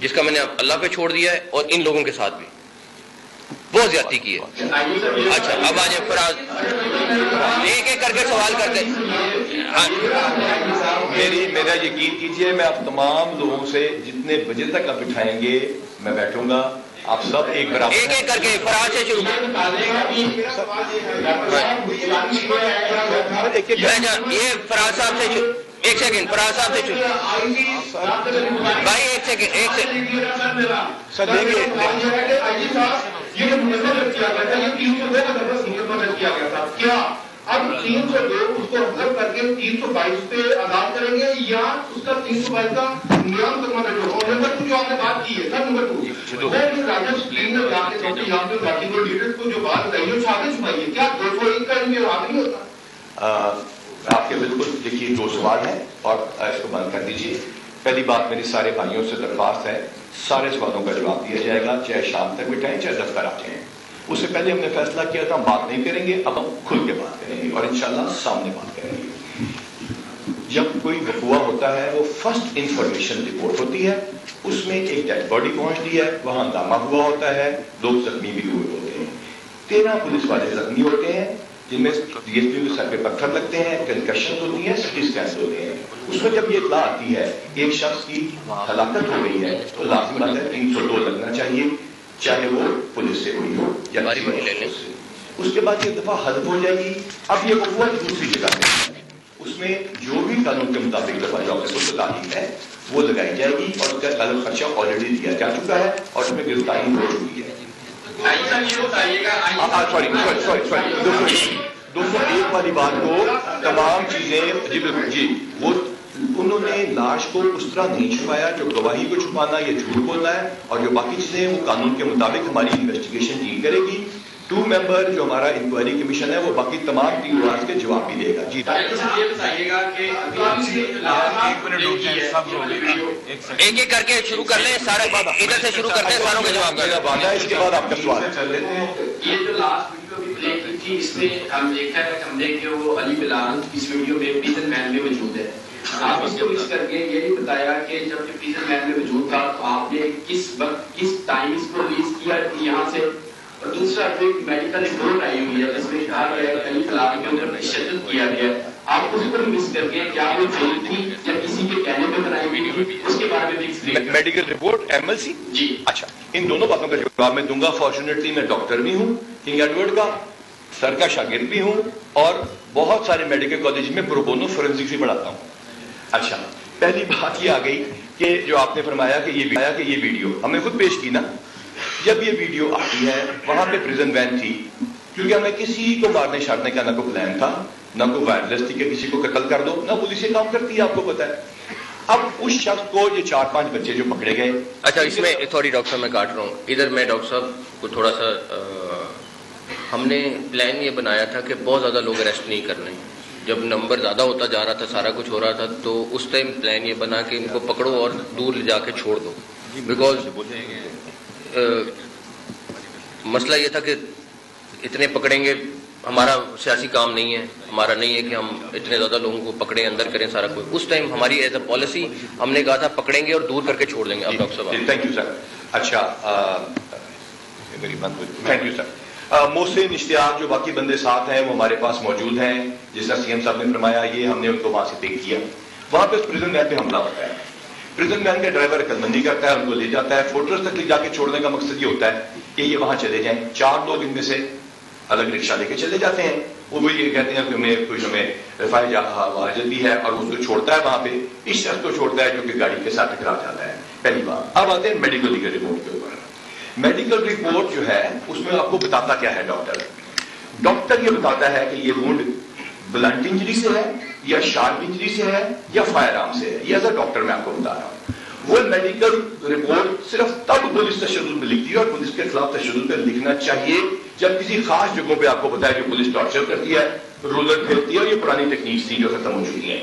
جس کا میں نے اللہ پہ چھوڑ دیا ہے اور ان لوگوں کے ساتھ بھی بہت زیادتی کی ہے. اچھا اب آ جائیں فراز, ایک ایک کر کے سوال کرتے میرا یقین کیجئے, میں آپ تمام لوگوں سے جتنے بجے تک آپ بٹھائیں گے میں بیٹھوں گا. آپ سب ایک برابر ایک ایک کر کے فراز سے شروع یہ فراز صاحب سے ایک سیکنڈ, فراز صاحب سے شروع بھائی ایک سیکنڈ سر دیں گے. یہ کیا گیا تھا, یہ 302 کا کیا گیا تھا. کیا اب 302 اس کو حذف کر کے 322 پہ آزاد کریں گے یا اس کا 322 کا نیام کرنا ہے؟ اور نمبر 2 جو آپ نے بات کی ہے سر, نمبر 2 وہ راجہ سکرین میں جا کے چوٹی یہاں پہ پارٹی کو لیڈرز کو جو بات بتائی ہے چھاپے چھپائیے, کیا 201 کا ان میں واقع نہیں ہوتا؟ آپ کے بالکل دیکھیے 2 سوال ہیں اور اس کو بند کر دیجیے. پہلی بات میری سارے بھائیوں سے درخواست ہے, سارے سوالوں کا جواب دیا جائے گا, چاہے شام تک بٹھائیں چاہے دفتر آ جائیں. اس سے پہلے ہم نے فیصلہ کیا تھا ہم بات نہیں کریں گے, اب ہم کھل کے بات کریں گے اور انشاءاللہ سامنے بات کریں گے. جب کوئی وقوع ہوتا ہے وہ فرسٹ انفارمیشن رپورٹ ہوتی ہے, اس میں ایک ڈیڈ باڈی پہنچتی ہے, وہاں ہنگامہ ہوا ہوتا ہے, لوگ زخمی بھی ہوئے ہوتے ہیں, 13 پولیس والے زخمی ہوتے ہیں جن میں ڈی ایس پی کے سر پہ پتھر لگتے ہیں, کنکشن ہوتی ہیں, سٹی اسکینس ہوتے ہیں. اس میں جب یہ اطلاع آتی ہے ایک شخص کی ہلاکت ہو گئی ہے تو لازمی بات ہے 302 لگنا چاہیے, چاہے وہ پولیس سے ہوئی ہو یا اس کے بعد یہ دفعہ حذف ہو جائے گی. اب یہ وقوع دوسری جگہ پہ ہے, اس میں جو بھی قانون کے مطابق دفعہ جو آپ کو تعلیم ہے وہ لگائی جائے گی اور اس کا غلط خرچہ آلریڈی دیا جا چکا ہے اور اس میں گرفتاری ہو چکی ہے. سوری 201 والی بات کو تمام چیزیں جی وہ انہوں نے لاش کو اس طرح نہیں چھپایا جو گواہی کو چھپانا یا جھوٹ بولنا ہے, اور جو باقی چیزیں وہ قانون کے مطابق ہماری انویسٹیگیشن ٹیم کرے گی. 2 ممبر جو ہمارا انکوائری کمیشن ہے وہ باقی تمام ٹیمز کے جواب بھی دے گا. جی یہ بتائیے گا کہ ایک ایک کر کے شروع کر لیں, سارے ادھر سے شروع کرتے ہیں, ساروں کے جواب کر لیں. اس کے بعد آپ کا سوال یہ جو لاسٹ ویڈیو بھی پلے کی تھی اس میں ہم دیکھا ہے ہم نے کہ وہ علی بلال اس ویڈیو میں پریزن مین میں موجود ہے. آپ اس کو مکس کر کے یہ بھی بتایا کہ جب پریزن مین میں موجود تھا تو آپ نے کس وقت کس ٹائم اس کو ریلیز کیا یہاں سے, اور دوسرا جو ایک میڈیکل رپورٹ آئی ہوئی ہے جس میں کہا گیا ہے علی بلال کے اوپر تشدد کیا گیا ہے, آپ اس کو مکس کر کے کیا وہ جھوٹ تھی یا کسی کے کہنے پہ بنائی ہوئی تھی اس کے بارے میں مکس میڈیکل رپورٹ MLC جی. اچھا ان دونوں باتوں کا جواب میں دوں گا. فارچونیٹلی میں ڈاکٹر بھی ہوں, کنگ ایڈورڈ کا سر کا شاگرد بھی ہوں, اور بہت سارے میڈیکل کالج میں پرو بونو فورینسکس بھی پڑھاتا ہوں. اچھا پہلی بات یہ آ گئی کہ جو آپ نے فرمایا کہ یہ ویڈیو ہم نے خود پیش کی نا, جب یہ ویڈیو آتی ہے وہاں پہ پریزن وین تھی, کیونکہ ہمیں کسی کو مارنے شارنے کا نہ کوئی پلان تھا, نہ کوئی وائرلیس تھی کہ کسی کو قتل کر دو, نہ پولیس یہ کام کرتی ہے آپ کو پتا ہے. اب اس شخص کو یہ 4-5 بچے جو پکڑے گئے. اچھا اس میں سوری ڈاکٹر صاحب میں کاٹ رہا ہوں ادھر, میں ڈاکٹر صاحب کو تھوڑا سا ہم نے پلان یہ بنایا تھا کہ بہت زیادہ لوگ اریسٹ نہیں کرنے. جب نمبر زیادہ ہوتا جا رہا تھا, سارا کچھ ہو رہا تھا, تو اس ٹائم پلان یہ بنا کہ ان کو پکڑو اور دور لے جا کے چھوڑ دو, بیکاز مسئلہ یہ تھا کہ اتنے پکڑیں گے, ہمارا سیاسی کام نہیں ہے, ہمارا نہیں ہے کہ ہم اتنے زیادہ لوگوں کو پکڑیں اندر کریں سارا کچھ. اس ٹائم ہماری ایز اے پالیسی ہم نے کہا تھا پکڑیں گے اور دور کر کے چھوڑ دیں گے. اب ڈاکٹر صاحب تھینک یو سر. اچھا تھینک یو سر. محسن اشتیاق جو باقی بندے ساتھ ہیں وہ ہمارے پاس موجود ہیں, جس طرح CM صاحب نے فرمایا یہ ہم نے ان کو وہاں سے پک کیا. وہاں پہ پریزن وین پہ حملہ ہوتا ہے, پریزن وین کا ڈرائیور عقل مندی کرتا ہے, ان کو لے جاتا ہے, فورٹریس تک لے جا کے چھوڑنے کا مقصد یہ ہوتا ہے کہ یہ وہاں چلے جائیں. 4 لوگ ان میں سے الگ رکشہ لے کے چلے جاتے ہیں, وہ یہ کہتے ہیں کہ ہمیں رفائی جلدی ہے, اور اس کو چھوڑتا ہے وہاں پہ, اس شخص کو چھوڑتا ہے جو کہ گاڑی کے ساتھ ٹکرا جاتا ہے. پہلی بات. اب آتے ہیں میڈیکل رپورٹ کے اوپر. میڈیکل رپورٹ جو ہے اس میں آپ کو بتاتا کیا ہے ڈاکٹر یہ بتاتا ہے کہ یہ وونڈ بلنٹ انجری سے ہے یا شارپ انجری سے ہے یا فائر آرم سے ہے. یہ ایز اے ڈاکٹر میں آپ کو بتا رہا ہوں. وہ میڈیکل رپورٹ صرف تب پولیس تشدد میں لکھتی ہے, اور پولیس کے خلاف تشدد پہ لکھنا چاہیے جب کسی خاص جگہوں پہ آپ کو پتا ہے کہ پولیس ٹارچر کرتی ہے, رولر پھیرتی ہے, اور یہ پرانی ٹیکنیکس تھی جو ختم ہو چکی ہیں.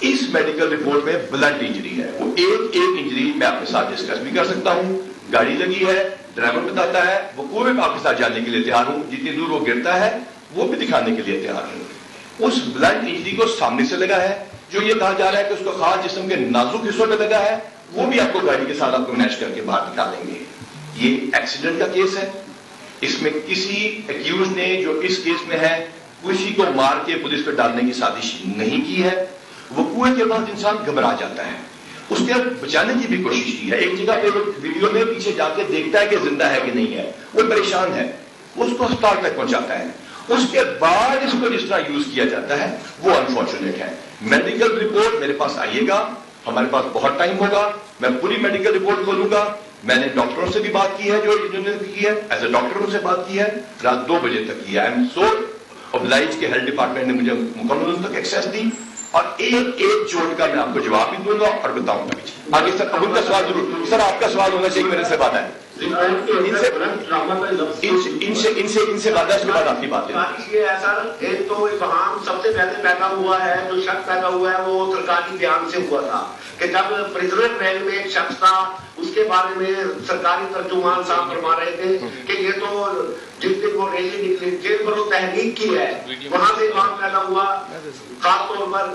اس میڈیکل رپورٹ میں بلنٹ انجری ہے. وہ ایک انجری میں آپ کے ساتھ ڈسکس بھی کر سکتا ہوں. گاڑی لگی ہے, ڈرائیور بتاتا ہے, وہ کوئی بھی آپ کے ساتھ جانے کے لیے تیار ہوں, جتنی دور وہ گرتا ہے وہ بھی دکھانے کے لیے تیار ہوں. اس بلنٹ انجری کو سامنے سے لگا ہے, جو یہ کہا جا رہا ہے کہ اس کو خاص جسم کے نازک حصوں میں لگا ہے, وہ بھی آپ کو گاڑی کے ساتھ آپ کو میچ کر کے باہر نکالیں گے. یہ ایکسیڈنٹ کا کیس ہے. اس میں کسی ایکیوز نے جو اس کیس میں ہے کسی کو مار کے پولیس پہ ڈالنے کی سازش نہیں کی ہے. وقوع کے بعد انسان گھبرا جاتا ہے, اس کے بچانے کی بھی کوشش کی ہے. ایک جگہ پہ ویڈیو میں پیچھے جا کے دیکھتا ہے کہ زندہ ہے کہ نہیں ہے, وہ پریشان ہے, وہ اس کو ہسپتال تک پہنچاتا ہے. اس کے بعد اس کو جس طرح یوز کیا جاتا ہے وہ انفارچونیٹ ہے. میڈیکل رپورٹ میرے پاس آئیے گا, ہمارے پاس بہت ٹائم ہوگا, میں پوری میڈیکل رپورٹ کھولوں گا. میں نے ڈاکٹروں سے بھی بات کی ہے, جو انہوں نے کی ہے ایز اے ڈاکٹروں سے بات کی ہے, رات 2 بجے تک کی ہے. آئی ایم سو obliged کہ ہیلتھ ڈپارٹمنٹ نے مجھے مکمل ان تک ایکسیس دی, اور ایک چوٹ کا میں آپ کو جواب بھی دوں گا اور بتاؤں گا. آگے سر اب ان کا سوال ضرور, سر آپ کا سوال ہونا چاہیے میرے سے بات ہے, ان سے وعدہ اس کے بعد آپ کی بات ہے. یہ ہے سر, ایک تو ابہام سب سے پہلے پیدا ہوا ہے, جو شک پیدا ہوا ہے وہ سرکاری بیان سے ہوا تھا کہ جب پرزنر ریل میں ایک شخص تھا, اس کے بارے میں سرکاری ترجمان صاحب فرما رہے تھے کہ یہ تو جس دن وہ ریلی نکلی جن پر وہ تحقیق کی ہے وہاں سے ابہام پیدا ہوا. خاص طور پر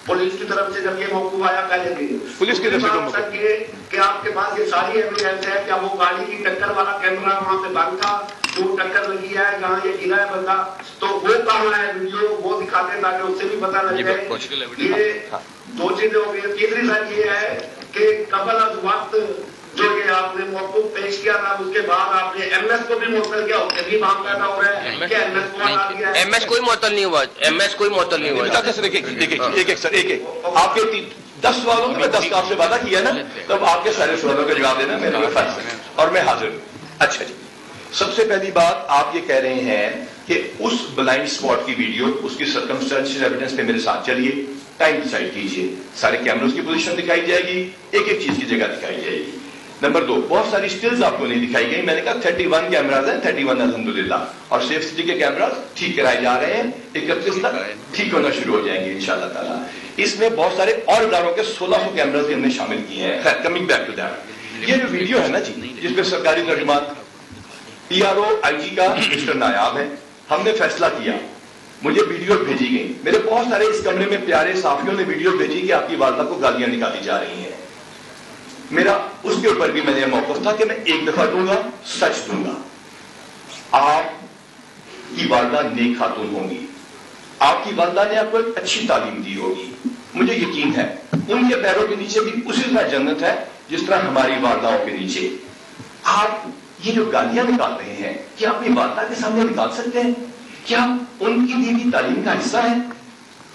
پولیس کی طرف سے جب یہ موقف آیا پہلے بھی پولیس کی طرف سے کہ آپ کے پاس یہ ساری ایویڈنس ہے, کیا وہ گاڑی کی ٹکر والا کیمرہ وہاں پہ بند تھا, جو ٹکر لگی ہے جہاں یہ گرا ہے بندہ, تو وہ کہاں ہے ویڈیو وہ دکھاتے ہیں تاکہ اس سے بھی پتہ لگ جائے. یہ 2 چیزیں ہو گئی. تیسری بات یہ ہے کہ قبل از وقت جو کہ آپ نے موقف پیش کیا تھا, اس کے بعد آپ نے ایم ایس کو بھی معطل کیا, اس سے بھی بات پیدا ہو رہا ہے کہ ایم ایس کو ہٹا دیا ہے. ایم ایس کوئی معطل نہیں ہوا, ایم ایس کوئی معطل نہیں ہوا. ایک سر ایک آپ کے 10 سوالوں میں 10 کا آپ سے وعدہ کیا نا, تب آپ کے سارے سوالوں کا جواب دینا میرے فرض ہے اور میں حاضر ہوں. اچھا جی, سب سے پہلی بات آپ یہ کہہ رہے ہیں کہ اس بلائنڈ اسپاٹ کی ویڈیو اس کی سرکمسٹانشل ایویڈنس پہ میرے ساتھ چلیے, ٹائم ڈیسائیڈ کیجیے, سارے کیمروں کی پوزیشن دکھائی جائے گی, ایک چیز کی جگہ دکھائی جائے گی. نمبر 2, بہت ساری سٹلز آپ کو نہیں دکھائی گئی. میں نے کہا 31 کیمراز ہیں, 31 الحمدللہ, اور سیف سٹی کے کیمراز ٹھیک کرائے جا رہے ہیں, 31 تک ٹھیک ہونا شروع ہو جائیں گے انشاءاللہ تعالیٰ. اس میں بہت سارے اور اداروں کے 1600 کیمراز بھی ہم نے شامل کیے ہیں. خیر, کمنگ بیک ٹو دیٹ, یہ جو ویڈیو ہے نا جی, جس میں سرکاری ترجمات PRO IG کا مسٹر نایاب ہے, ہم نے فیصلہ کیا, مجھے ویڈیو بھیجی گئی, میرے بہت سارے اس کمرے میں پیارے صحافیوں نے ویڈیو بھیجی کہ آپ کی والدہ کو گالیاں نکالی جا رہی ہیں. میرا اس کے اوپر بھی میں نے موقف تھا کہ میں ایک دفعہ دوں گا, سچ دوں گا. آپ کی والدہ نیک خاتون ہوں گی, آپ کی والدہ نے آپ کو ایک اچھی تعلیم دی ہوگی, مجھے یقین ہے ان کے پیروں کے نیچے بھی اسی طرح جنت ہے جس طرح ہماری والداؤں کے نیچے. آپ یہ جو گالیاں نکال رہے ہیں کیا اپنی والدہ کے سامنے نکال سکتے ہیں؟ کیا ان کی دی ہوئی تعلیم کا حصہ ہے؟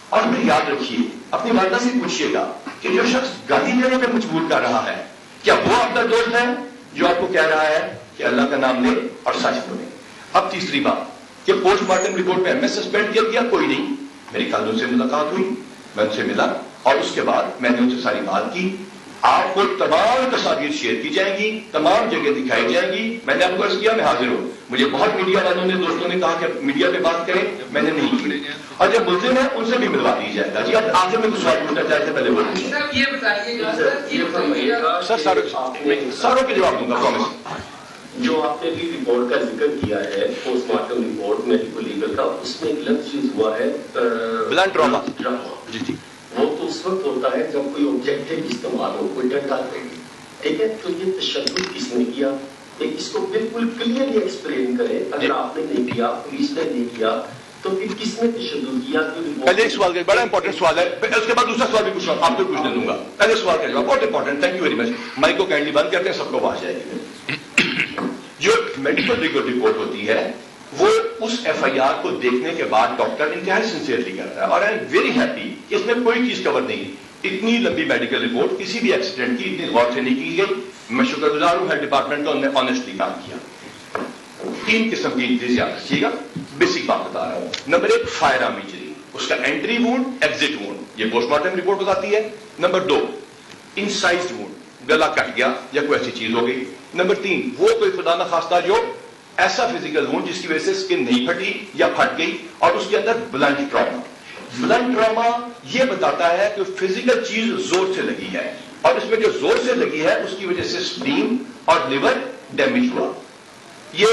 اور پھر یاد رکھیے, اپنی والدہ سے پوچھیے گا کہ جو شخص گالی دینے پہ مجبور کر رہا ہے کیا وہ آپ کا دوست ہے جو آپ کو کہہ رہا ہے کہ اللہ کا نام لے اور سچ بولے. اب تیسری بات کہ پوسٹ مارٹم رپورٹ میں MS سسپینڈ کر دیا, کوئی نہیں. میری کل ان سے ملاقات ہوئی, میں ان سے ملا اور اس کے بعد میں نے ان سے ساری بات کی. آپ کو تمام تصاویر شیئر کی جائیں گی, تمام جگہ دکھائی جائیں گی. میں نے آپ کو عرض کیا میں حاضر ہوں. مجھے بہت میڈیا والوں نے دوستوں نے کہا کہ میڈیا پہ بات کریں, میں نے نہیں کی. اور جب ملزم ہے ان سے بھی ملوا دی جائے گا. جی اب آخر میں کچھ سوال پوچھنا چاہتے پہلے بولیں سر, ساروں کے جواب دوں گا پرومس. جو آپ نے بھی رپورٹ کا ذکر کیا ہے post mortem report medical legal کا, اس میں ایک لفظ یوز ہوا ہے بلنٹ ٹراما. جی جی, وہ تو اس وقت ہوتا ہے جب کوئی آبجیکٹو استعمال ہو, کوئی ڈنڈا, ٹھیک ہے. تو یہ تشدد کس نے کیا, اس کو بالکل کلیئرلی ایکسپلین کریں. اگر آپ نے نہیں کیا, پولیس نے نہیں کیا, تو پھر کس نے تشدد کیا؟ پہلے ایک سوال بڑا امپورٹنٹ سوال ہے, اس کے بعد دوسرا سوال بھی پوچھ رہا ہوں, آپ کو پوچھنے دوں گا. پہلے سوال کا جواب بہت important, thank you very much. Mic کو کائنڈلی بند کرتے ہیں, سب کو آواز جائے گی. جو میڈیکل رپورٹ ہوتی ہے وہ اس FIR کو دیکھنے کے بعد ڈاکٹر انتہائی سنسیئرلی کرتا ہے, اور آئی ایم ویری ہیپی کہ اس میں کوئی چیز کور نہیں. اتنی لمبی میڈیکل رپورٹ کسی بھی ایکسیڈنٹ کی اتنی غور سے نہیں کی گئی. میں شکر گزار ہوں ہیلتھ ڈپارٹمنٹ کا, انہوں نے آنےسٹلی کام کیا. 3 قسم کی انجریز یاد رکھیے گا, بیسک بات بتا رہا ہوں. نمبر 1 فائر آرم انجری, اس کا انٹری وونڈ, ایگزٹ وونڈ, یہ پوسٹ مارٹم رپورٹ بتاتی ہے. نمبر 2 انسائزڈ وونڈ, گلا کٹ گیا یا کوئی ایسی چیز ہو گئی. نمبر 3 وہ کوئی خدا نخواستہ جو ایسا فزیکل وونڈ جس کی وجہ سے اسکن نہیں پھٹی یا پھٹ گئی, اور اس کے اندر بلنٹ ٹراما. بلنٹ ٹراما یہ بتاتا ہے کہ فزیکل چیز زور سے لگی ہے, اور اس میں جو زور سے لگی ہے اس کی وجہ سے اسپلین اور لیور ڈیمیج ہوا. یہ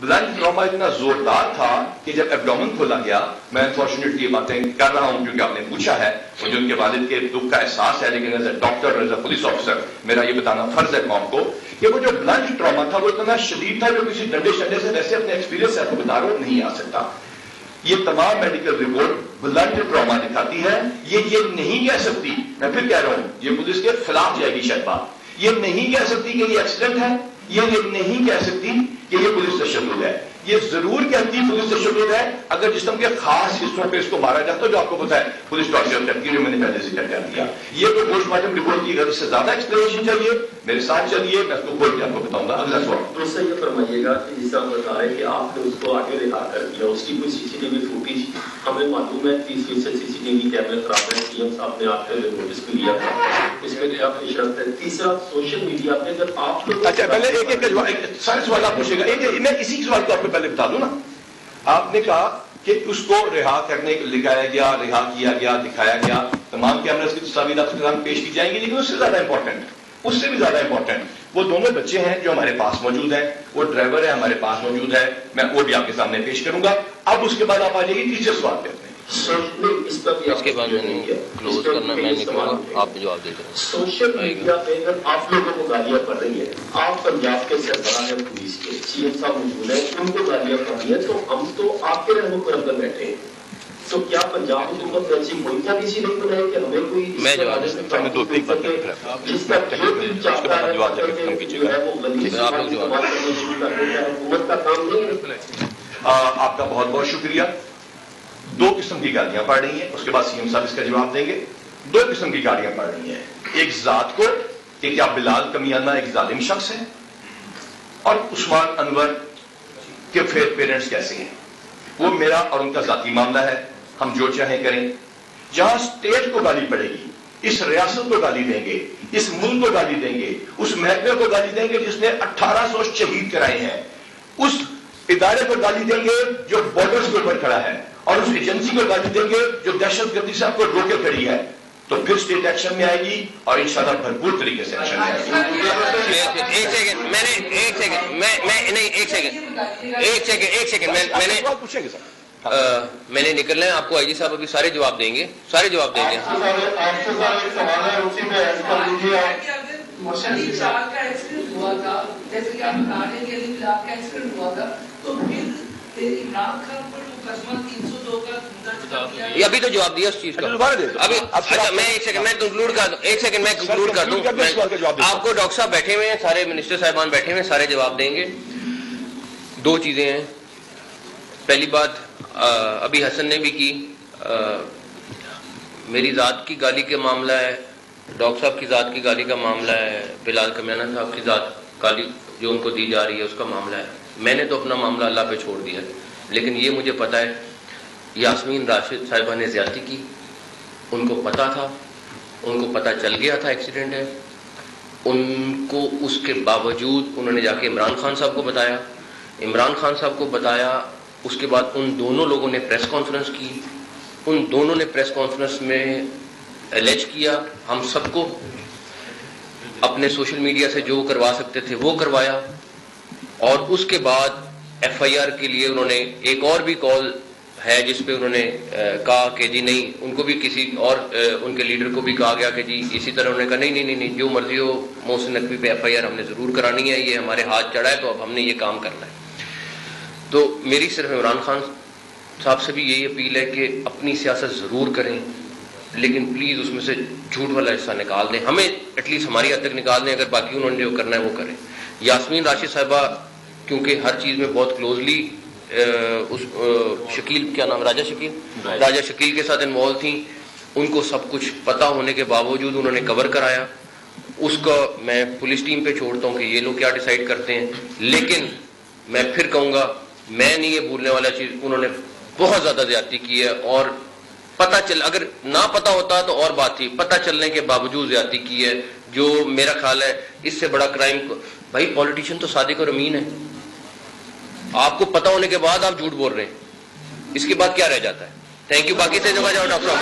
بلنٹ ٹراما اتنا زوردار تھا کہ جب ایبڈومن کھولا گیا، میں انفارچونیٹلی یہ باتیں کر رہا ہوں کیونکہ آپ نے پوچھا ہے، مجھے ان کے والد کے دکھ کا احساس ہے، لیکن as a doctor, as a police officer میرا یہ بتانا فرض ہے قوم کو کہ وہ جو بلنٹ ٹراما تھا وہ اتنا شدید تھا جو کسی ڈنڈے شنڈے سے ویسے اپنے ایکسپیرینس سے آپ کو بتا رہا ہوں نہیں آ سکتا. یہ تمام میڈیکل رپورٹ بلنٹ ٹراما دکھاتی ہے. یہ نہیں کہہ سکتی، میں پھر کہہ رہا ہوں یہ پولیس کے خلاف جائے گی شاید بات، یہ نہیں کہہ سکتی کہ یہ ایکسیڈنٹ ہے، یہ نہیں کہہ سکتی کہ یہ پولیس تشدد ہے. یہ ضرور کہتی پولیس تشدد ہے اگر جسم کے خاص حصوں پہ اس کو مارا جاتا ہے، جو آپ کو پتا ہے پولیس ٹارچر کرتی ہے، جو میں نے پہلے ذکر کر دیا. یہ تو پوسٹ مارٹم رپورٹ کی غرض سے زیادہ ایکسپلینیشن چاہیے، میرے ساتھ چلیے، میں اس کو کھول کے آپ کو بتاؤں گا. اگلا سوال. دوسرا یہ فرمائیے گا کہ جیسا بتا رہے کہ آپ نے اس کو آگے رہا کر دیا، اس کی کوئی سی سی ٹی وی فوٹیج ہمیں معلوم ہے 30% سی سی ٹی وی کیمرے خراب ہے، سی ایم صاحب نے آپ کے نوٹس بھی لیا تھا، اس میں کیا شرط ہے. تیسرا سوشل میڈیا پہ اگر آپ لوگ اچھا پہلے ایک سارے سوال آپ پوچھے گا، میں اسی سوال کو آپ کو پہلے بتا دوں نا. آپ نے کہا کہ اس کو رہا کرنے لکھایا گیا، رہا کیا گیا، دکھایا گیا، تمام کیمرز کی تصاویر آپ کے سامنے پیش کی جائیں گی، لیکن اس سے زیادہ امپورٹنٹ، اس سے بھی زیادہ امپورٹنٹ وہ دونوں بچے ہیں جو ہمارے پاس موجود ہیں، وہ ڈرائیور ہے ہمارے پاس موجود ہے، میں وہ بھی آپ کے سامنے پیش کروں گا. اب اس کے بعد آپ آ جائیے گی تیسرے سوال پہ اپنے. اس کے بعد میں نے کلوز کرنا میں نہیں کروں گا، آپ جواب دے دیں. سوشل میڈیا پہ اگر آپ لوگوں کو گالیاں پڑ رہی ہیں، آپ پنجاب کے سربراہ ہیں پولیس کے، سی ایم صاحب موجود ہیں، ان کو گالیاں پڑ رہی ہیں، تو ہم تو آپ کے رحم و کرم پر بیٹھے ہیں، تو کیا پنجاب حکومت نے ایسی کوئی پالیسی نہیں بنائی کہ ہمیں کوئی میں جواب دے سکتا ہوں. جس کا جو دل چاہتا ہے وہ غلطی سے استعمال کرنا شروع کر دیتا ہے، حکومت کا کام نہیں ہے. آپ کا بہت بہت شکریہ. دو قسم کی گالیاں پڑ رہی ہیں، اس کے بعد سی ایم صاحب اس کا جواب دیں گے. دو قسم کی گالیاں پڑ رہی ہیں، ایک ذات کو کہ کیا بلال کمیانہ ایک ظالم شخص ہے، اور عثمان انور کے پیرنٹس کیسے ہیں. وہ میرا اور ان کا ذاتی معاملہ ہے، ہم جو چاہیں کریں. جہاں اسٹیٹ کو گالی پڑے گی، اس ریاست کو گالی دیں گے، اس ملک کو گالی دیں گے، اس محکمے کو گالی دیں گے جس نے 1800 شہید کرائے ہیں، اس ادارے کو گالی دیں گے جو بارڈرز کے اوپر کھڑا ہے، اور اس ایجنسی کو گالی دیں گے جو دہشت گردی سے آپ کو روکے کھڑی ہے، تو پھر اسٹیٹ ایکشن میں آئے گی اور انشاءاللہ بھرپور طریقے سے ایکشن میں آئے گی. میں نے نکلنا ہے، آپ کو آئی جی صاحب ابھی سارے جواب دیں گے، سارے جواب دیں گے. ابھی تو جواب دیا اس چیز کا. ابھی اچھا میں ایک سیکنڈ میں کنکلوڈ کر دوں، ایک سیکنڈ میں کنکلوڈ کر دوں. آپ کو ڈاکٹر صاحب بیٹھے ہوئے ہیں، سارے منسٹر صاحبان بیٹھے ہوئے ہیں، سارے جواب دیں گے. دو چیزیں ہیں. پہلی بات ابھی حسن نے بھی کی، میری ذات کی گالی کا معاملہ ہے، ڈاکٹر صاحب کی ذات کی گالی کا معاملہ ہے، بلال کمیانہ صاحب کی ذات گالی جو ان کو دی جا رہی ہے اس کا معاملہ ہے. میں نے تو اپنا معاملہ اللہ پہ چھوڑ دیا، لیکن یہ مجھے پتا ہے یاسمین راشد صاحبہ نے زیادتی کی، ان کو پتا تھا، ان کو پتا چل گیا تھا ایکسیڈنٹ ہے، ان کو اس کے باوجود انہوں نے جا کے عمران خان صاحب کو بتایا، عمران خان صاحب کو بتایا. اس کے بعد ان دونوں لوگوں نے پریس کانفرنس کی، ان دونوں نے پریس کانفرنس میں الیج کیا، ہم سب کو اپنے سوشل میڈیا سے جو کروا سکتے تھے وہ کروایا. اور اس کے بعد ایف آئی آر کے لیے انہوں نے ایک اور بھی کال ہے جس پہ انہوں نے کہا کہ جی نہیں، ان کو بھی کسی اور ان کے لیڈر کو بھی کہا گیا کہ جی اسی طرح انہوں نے کہا نہیں جو مرضی ہو، محسن نقوی پہ ایف آئی آر ہم نے ضرور کرانی ہے، یہ ہمارے ہاتھ چڑھا ہے تو اب ہم نے یہ کام کرنا ہے. تو میری صرف عمران خان صاحب سے بھی یہی اپیل ہے کہ اپنی سیاست ضرور کریں، لیکن پلیز اس میں سے جھوٹ والا حصہ نکال دیں، ہمیں ایٹ لیسٹ ہماری حد تک نکال دیں، اگر باقی انہوں نے جو کرنا ہے وہ کریں. یاسمین راشد صاحبہ کیونکہ ہر چیز میں بہت کلوزلی شکیل کیا نام راجہ شکیل کے ساتھ انوالو تھیں، ان کو سب کچھ پتا ہونے کے باوجود انہوں نے کور کرایا. اس کا میں پولیس ٹیم پہ چھوڑتا ہوں کہ یہ لوگ کیا ڈیسائیڈ کرتے ہیں. لیکن میں پھر کہوں گا، میں نہیں یہ بھولنے والا چیز، انہوں نے بہت زیادہ زیادتی کی ہے، اور پتہ چل اگر نہ پتا ہوتا تو اور بات تھی، پتہ چلنے کے باوجود زیادتی کی ہے، جو میرا خیال ہے اس سے بڑا کرائم. بھائی پولیٹیشین تو صادق اور امین ہے، آپ کو پتا ہونے کے بعد آپ جھوٹ بول رہے ہیں، اس کے بعد کیا رہ جاتا ہے. Thank you. باقی سے جگہ جاؤ ڈاکٹر صاحب.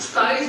27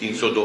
302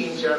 3-4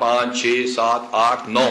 5, 6, 7, 8, 9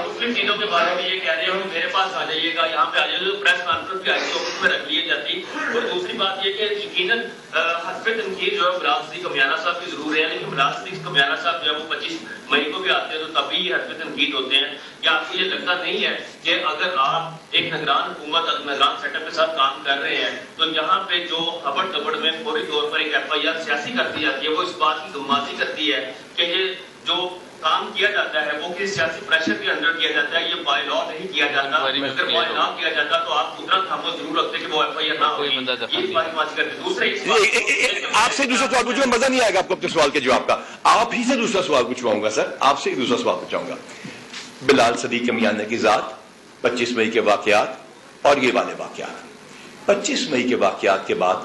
مختلف چیزوں کے بارے میں یہ کہہ رہے ہو میرے پاس آ جائیے گا, یہاں پہ آ جائیے گا, پریس کانفرنس بھی آئی آفس میں رکھ لی جاتی. اور دوسری بات یہ کہ یقیناً حسب تنقید جو ہے بلال صدیق کمیانہ صاحب کی ضرور ہے, لیکن بلال صدیق کمیانہ صاحب جو ہے وہ 25 مئی کو بھی آتے ہیں تو تبھی حسب تنقید ہوتے ہیں. کیا آپ کو یہ لگتا نہیں ہے کہ اگر آپ ایک نگران حکومت نگران سیٹ اپ کے ساتھ کام کر رہے ہیں تو یہاں پہ جو ہبڑ تبڑ میں فوری طور پر ایک FIR سیاسی کر دی جاتی ہے, وہ اس بات کی گمازی کرتی ہے کہ یہ جو کام کیا جاتا ہے وہ کسی سیاسی پریشر کے اندر کیا جاتا ہے, یہ بائی لا نہیں کیا جاتا. اگر بائی لا کیا جاتا تو آپ ترنت ہم کو ضرور رکھتے کہ وہ FIR نہ ہوئی, یہ بات بات کرتے. دوسرے آپ سے دوسرا سوال پوچھوں, مزہ نہیں آئے گا آپ کو اپنے سوال کے جواب کا. آپ ہی سے دوسرا سوال پوچھواؤں گا سر, آپ سے دوسرا سوال پوچھاؤں گا. بلال صدیق کمیانہ کی ذات, 25 مئی کے واقعات اور یہ والے واقعات. 25 مئی کے واقعات کے بعد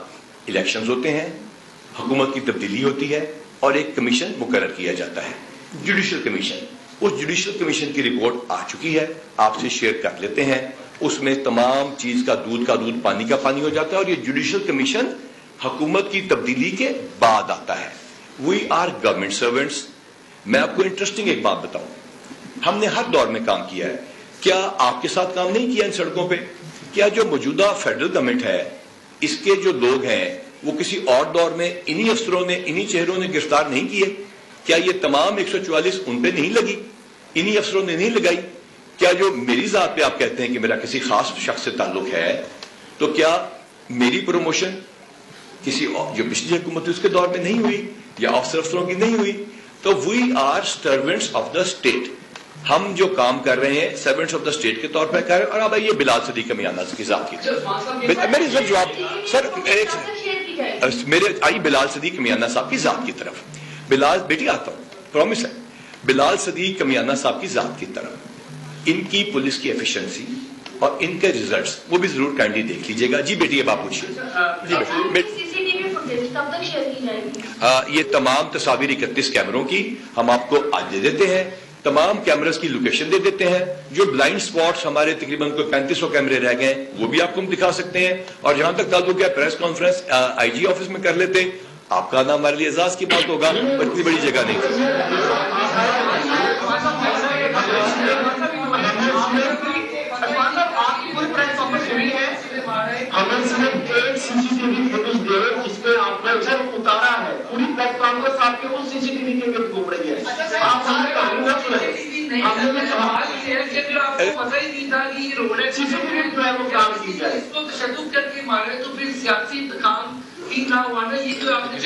الیکشنز ہوتے ہیں, حکومت کی تبدیلی ہوتی ہے اور ایک کمیشن مقرر کیا جاتا ہے, جوڈیشل کمیشن. اس جوڈیشل کمیشن کی رپورٹ آ چکی ہے, آپ سے شیئر کر لیتے ہیں. اس میں تمام چیز کا دودھ پانی کا پانی ہو جاتا ہے, اور یہ جوڈیشل کمیشن حکومت کی تبدیلی کے بعد آتا ہے. We are government servants. میں آپ کو انٹرسٹنگ ایک بات بتاؤں, ہم نے ہر دور میں کام کیا ہے. کیا آپ کے ساتھ کام نہیں کیا ان سڑکوں پہ؟ کیا جو موجودہ فیڈرل گورنمنٹ ہے اس کے جو لوگ ہیں وہ کسی اور دور میں انہی افسروں نے انہی چہروں نے گرفتار نہیں کیے؟ کیا یہ تمام 144 ان پہ نہیں لگی, انہی افسروں نے نہیں لگائی؟ کیا جو میری ذات پہ آپ کہتے ہیں کہ میرا کسی خاص شخص سے تعلق ہے, تو کیا میری پروموشن کسی جو پچھلی حکومت اس کے دور میں نہیں ہوئی یا افسروں کی نہیں ہوئی؟ تو we are servants of the state. ہم جو کام کر رہے ہیں سرونٹس آف دا اسٹیٹ کے طور پر کر رہے ہیں. اور اب آئیے بلال صدیق کمیانہ کی ذات کی میری سر جواب سر میرے آئی بلال صدیق کمیانہ صاحب کی ذات کی طرف. بلال بیٹی آتا ہوں, پرومس ہے. بلال صدیق کمیانہ صاحب کی ذات کی طرف, ان کی پولیس کی ایفیشنسی اور ان کے ریزلٹس وہ بھی ضرور کائنڈلی دیکھ لیجیے گا. جی بیٹی اب آپ پوچھیے. یہ تمام تصاویر 31 کیمروں کی ہم آپ کو آج دے دیتے ہیں. تمام کیمرز کی لوکیشن دے دیتے ہیں. جو بلائنڈ سپاٹس ہمارے تقریباً کوئی 3500 کیمرے رہ گئے ہیں وہ بھی آپ کو ہم دکھا سکتے ہیں. اور جہاں تک تعلق ہے پریس کانفرنس IG آفس میں کر لیتے ہیں. آپ کا نام ہمارے لیے اعزاز کی بات ہوگا, اور اتنی بڑی جگہ نہیں. ہمیں صرف ایک CCTV فوٹیج دے جس پہ آپ نے اسے اتارا ہے. پوری پریس کانفرنس آپ کے اس CCTV کے اندر گھوم رہی ہے. آپ ہمیں کہانی نہ سنیں. آپ نے سوال یہ ہے کہ آپ کو پتہ ہی نہیں تھا کہ روڈ CCTV جو ہے وہ کام کی جائے, اس کو تشدد کر کے مارے تو پھر سیاسی انتقام کی نہ ہوا نا. یہ جو آپ نے ریسٹ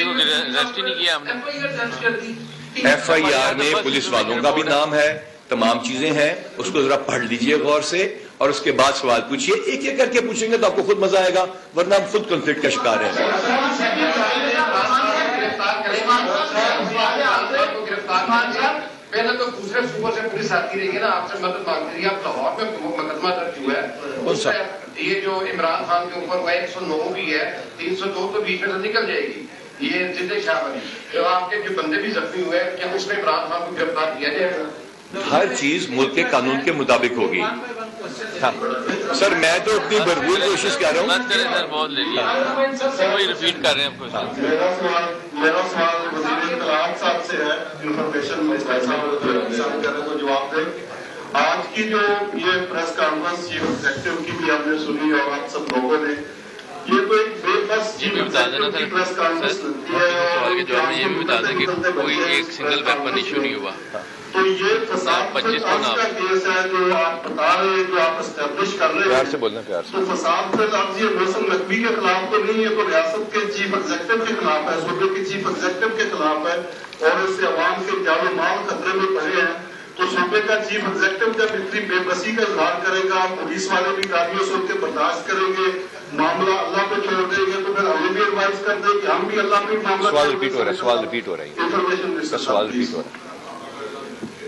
ہی نہیں کیا, ہم نے FIR میں پولیس والوں کا بھی نام ہے, تمام چیزیں ہیں. اس کو ذرا پڑھ لیجئے غور سے, اور اس کے بعد سوال پوچھیے. ایک ایک کر کے پوچھیں گے تو آپ کو خود مزہ آئے گا, ورنہ ہم خود کنفلکٹ کا شکار ہیں. پہلے تو دوسرے صوبوں سے پولیس آتی رہی ہے نا, آپ سے مدد مانگتی رہی ہے. اب لاہور میں مقدمہ درج ہوا ہے, یہ جو عمران خان کے اوپر وہ 109 بھی ہے, 302 تو بیچ میں سے نکل جائے گی. یہ زندہ شاہ بنی آپ کے جو بندے بھی زخمی ہوئے ہیں, کیا اس میں عمران خان کو گرفتار کیا جائے گا؟ ہر چیز ملک کے قانون کے مطابق ہوگی. ہاں سر, میں تو اپنی بھرپور کوشش کر رہا ہوں. ریپیٹ کر رہے ہیں. میرا سوال وزیر اطلاعات صاحب سے ہے. انفارمیشن صاحب کر رہے تو جواب دیں. آج کی جو یہ پریس کانفرنس چیف ایگزیکٹو کی بھی آپ نے سنی اور آپ سب لوگوں نے, یہ تو ایک بے بس چیف ایگزیکٹو کی پریس کانفرنس لگتی ہے. سوال کے جواب میں یہ بھی بتا دیں کہ کوئی ایک سنگل ویپن ایشو نہیں ہوا. تو یہ فساد کا کیس ہے جو آپ بتا رہے ہیں, جو آپ اسٹیبلش کر رہے ہیں, تو فساد کا لفظ یہ محسن نقوی کے خلاف تو نہیں ہے, تو ریاست کے چیف ایگزیکٹو کے خلاف ہے, صوبے کے چیف ایگزیکٹو کے خلاف ہے, اور اس سے عوام کے جان و مال خطرے میں پڑے ہیں. تو صوبے کا چیف ایگزیکٹو جب اتنی بے بسی کا اظہار کرے گا, پولیس والے بھی کافی سن کے برداشت کریں گے, معاملہ اللہ پہ چھوڑ دیں گے, تو پھر ہمیں بھی ایڈوائز کر دیں کہ ہم بھی اللہ پہ معاملہ. سوال ریپیٹ ہو رہا ہے.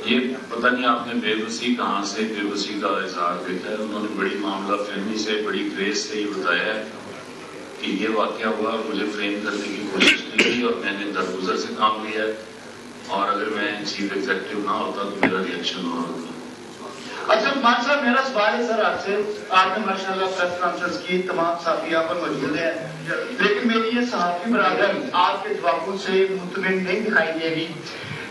یہ پتہ نہیں آپ نے بے بسی کہاں سے بے بسی کا اظہار دیکھا ہے. انہوں نے بڑی معاملہ فہمی سے, بڑی گریس سے یہ بتایا ہے کہ یہ واقعہ ہوا, مجھے فریم کرنے کی کوشش کی تھی اور میں نے درگزر سے کام لیا ہے, اور اگر میں چیف ایگزیکٹو نہ ہوتا تو میرا ریئیکشن اور ہوتا. اچھا مان صاحب, میرا سوال ہے سر آپ سے. آپ نے ماشاء اللہ پریس کانفرنس کی, تمام صحافی آپ پر موجود ہیں, لیکن میری یہ صحافی برادر آپ کے جوابوں سے مطمئن نہیں دکھائی دے گی.